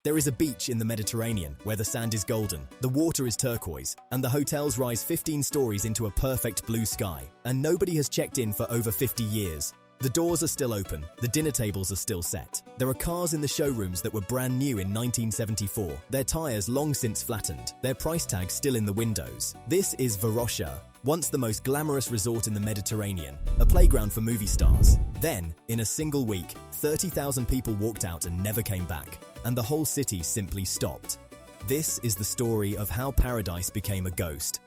There is a beach in the Mediterranean where the sand is golden, the water is turquoise, and the hotels rise 15 stories into a perfect blue sky, and nobody has checked in for over 50 years. The doors are still open, the dinner tables are still set. There are cars in the showrooms that were brand new in 1974, their tires long since flattened, their price tags still in the windows. This is Varosha, once the most glamorous resort in the Mediterranean, a playground for movie stars. Then, in a single week, 30,000 people walked out and never came back, and the whole city simply stopped. This is the story of how paradise became a ghost.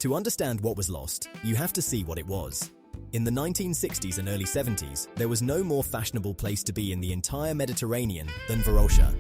To understand what was lost, you have to see what it was. In the 1960s and early 70s, there was no more fashionable place to be in the entire Mediterranean than Varosha.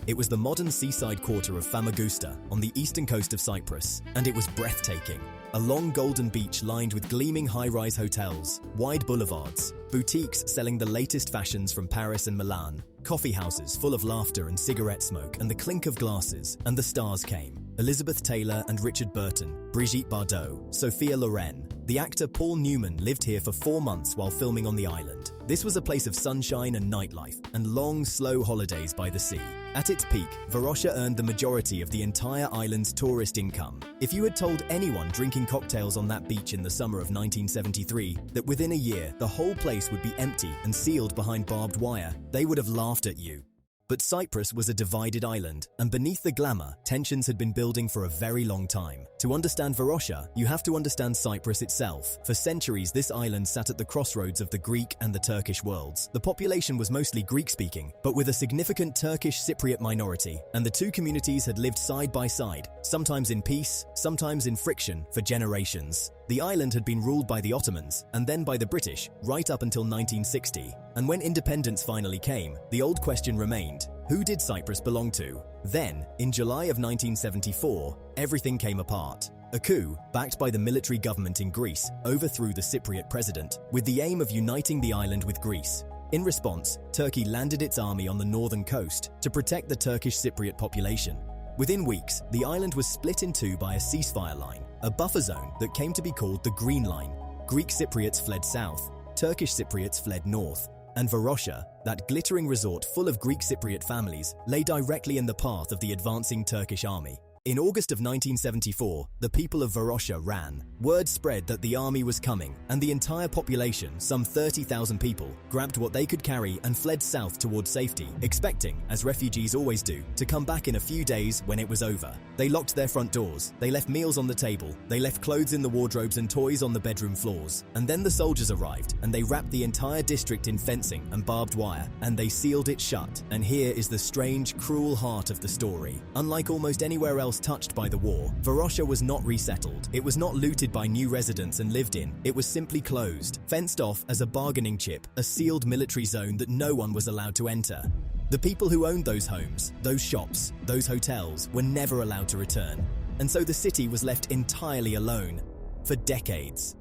It was the modern seaside quarter of Famagusta on the eastern coast of Cyprus, and it was breathtaking. A long golden beach lined with gleaming high-rise hotels, wide boulevards, boutiques selling the latest fashions from Paris and Milan, coffee houses full of laughter and cigarette smoke and the clink of glasses, and the stars came. Elizabeth Taylor and Richard Burton, Brigitte Bardot, Sophia Loren. The actor Paul Newman lived here for 4 months while filming on the island. This was a place of sunshine and nightlife, and long, slow holidays by the sea. At its peak, Varosha earned the majority of the entire island's tourist income. If you had told anyone drinking cocktails on that beach in the summer of 1973 that within a year the whole place would be empty and sealed behind barbed wire, they would have laughed at you. But Cyprus was a divided island, and beneath the glamour, tensions had been building for a very long time. To understand Varosha, you have to understand Cyprus itself. For centuries, this island sat at the crossroads of the Greek and the Turkish worlds. The population was mostly Greek-speaking, but with a significant Turkish Cypriot minority, and the two communities had lived side by side, sometimes in peace, sometimes in friction, for generations. The island had been ruled by the Ottomans, and then by the British, right up until 1960. And when independence finally came, the old question remained: who did Cyprus belong to? Then, in July of 1974, everything came apart. A coup, backed by the military government in Greece, overthrew the Cypriot president, with the aim of uniting the island with Greece. In response, Turkey landed its army on the northern coast to protect the Turkish Cypriot population. Within weeks, the island was split in two by a ceasefire line, a buffer zone that came to be called the Green Line. Greek Cypriots fled south, Turkish Cypriots fled north, and Varosha, that glittering resort full of Greek Cypriot families, lay directly in the path of the advancing Turkish army. In August of 1974, the people of Varosha ran. Word spread that the army was coming, and the entire population, some 30,000 people, grabbed what they could carry and fled south toward safety, expecting, as refugees always do, to come back in a few days when it was over. They locked their front doors, they left meals on the table, they left clothes in the wardrobes and toys on the bedroom floors. And then the soldiers arrived, and they wrapped the entire district in fencing and barbed wire, and they sealed it shut. And here is the strange, cruel heart of the story. Unlike almost anywhere else touched by the war, Varosha was not resettled. It was not looted by new residents and lived in. It was simply closed, fenced off as a bargaining chip, a sealed military zone that no one was allowed to enter. The people who owned those homes, those shops, those hotels were never allowed to return. And so the city was left entirely alone for decades.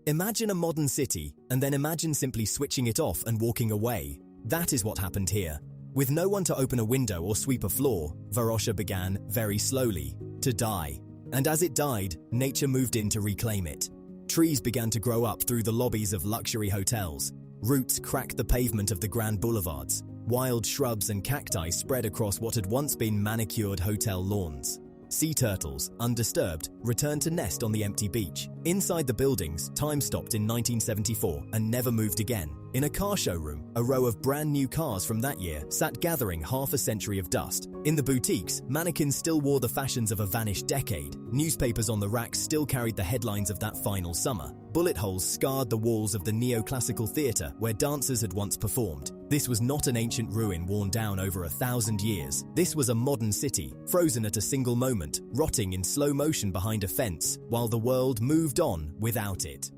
Imagine a modern city, and then imagine simply switching it off and walking away. That is what happened here. With no one to open a window or sweep a floor, Varosha began, very slowly, to die. And as it died, nature moved in to reclaim it. Trees began to grow up through the lobbies of luxury hotels. Roots cracked the pavement of the grand boulevards. Wild shrubs and cacti spread across what had once been manicured hotel lawns. Sea turtles, undisturbed, returned to nest on the empty beach. Inside the buildings, time stopped in 1974 and never moved again. In a car showroom, a row of brand new cars from that year sat gathering half a century of dust. In the boutiques, mannequins still wore the fashions of a vanished decade. Newspapers on the racks still carried the headlines of that final summer. Bullet holes scarred the walls of the neoclassical theatre where dancers had once performed. This was not an ancient ruin worn down over 1,000 years. This was a modern city, frozen at a single moment, rotting in slow motion behind a fence, while the world moved on without it.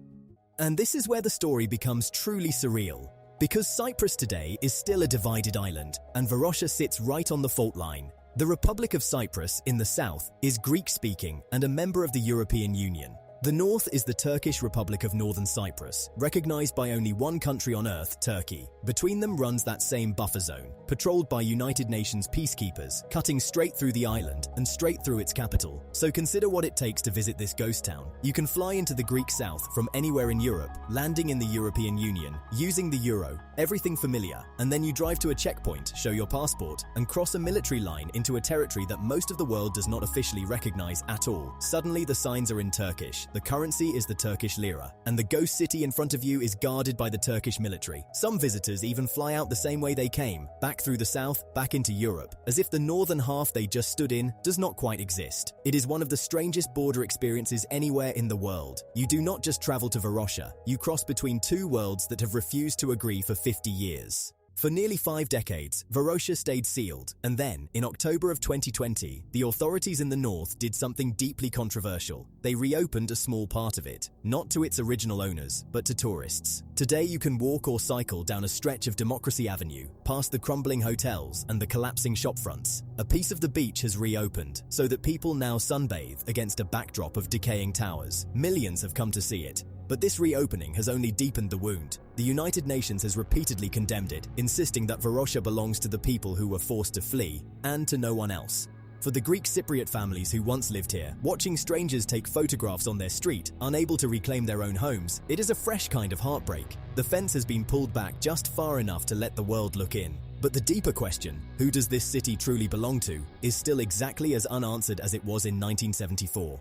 And this is where the story becomes truly surreal. Because Cyprus today is still a divided island, and Varosha sits right on the fault line. The Republic of Cyprus in the south is Greek-speaking and a member of the European Union. The north is the Turkish Republic of Northern Cyprus, recognized by only one country on earth, Turkey. Between them runs that same buffer zone, patrolled by United Nations peacekeepers, cutting straight through the island and straight through its capital. So consider what it takes to visit this ghost town. You can fly into the Greek south from anywhere in Europe, landing in the European Union, using the euro, everything familiar, and then you drive to a checkpoint, show your passport, and cross a military line into a territory that most of the world does not officially recognize at all. Suddenly the signs are in Turkish. The currency is the Turkish lira, and the ghost city in front of you is guarded by the Turkish military. Some visitors even fly out the same way they came, back through the south, back into Europe, as if the northern half they just stood in does not quite exist. It is one of the strangest border experiences anywhere in the world. You do not just travel to Varosha, you cross between two worlds that have refused to agree for 50 years. For nearly 5 decades, Varosha stayed sealed, and then, in October of 2020, the authorities in the north did something deeply controversial. They reopened a small part of it, not to its original owners, but to tourists. Today you can walk or cycle down a stretch of Democracy Avenue, past the crumbling hotels and the collapsing shopfronts. A piece of the beach has reopened, so that people now sunbathe against a backdrop of decaying towers. Millions have come to see it. But this reopening has only deepened the wound. The United Nations has repeatedly condemned it, insisting that Varosha belongs to the people who were forced to flee, and to no one else. For the Greek Cypriot families who once lived here, watching strangers take photographs on their street, unable to reclaim their own homes, it is a fresh kind of heartbreak. The fence has been pulled back just far enough to let the world look in. But the deeper question, who does this city truly belong to, is still exactly as unanswered as it was in 1974.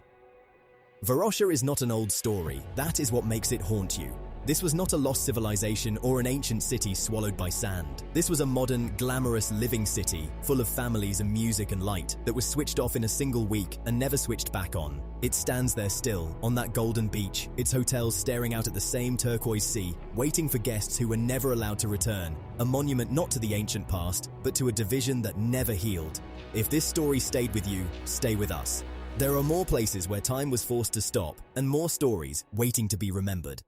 Varosha is not an old story. That is what makes it haunt you. This was not a lost civilization or an ancient city swallowed by sand. This was a modern, glamorous living city, full of families and music and light, that was switched off in a single week and never switched back on. It stands there still, on that golden beach, its hotels staring out at the same turquoise sea, waiting for guests who were never allowed to return. A monument not to the ancient past, but to a division that never healed. If this story stayed with you, stay with us. There are more places where time was forced to stop, and more stories waiting to be remembered.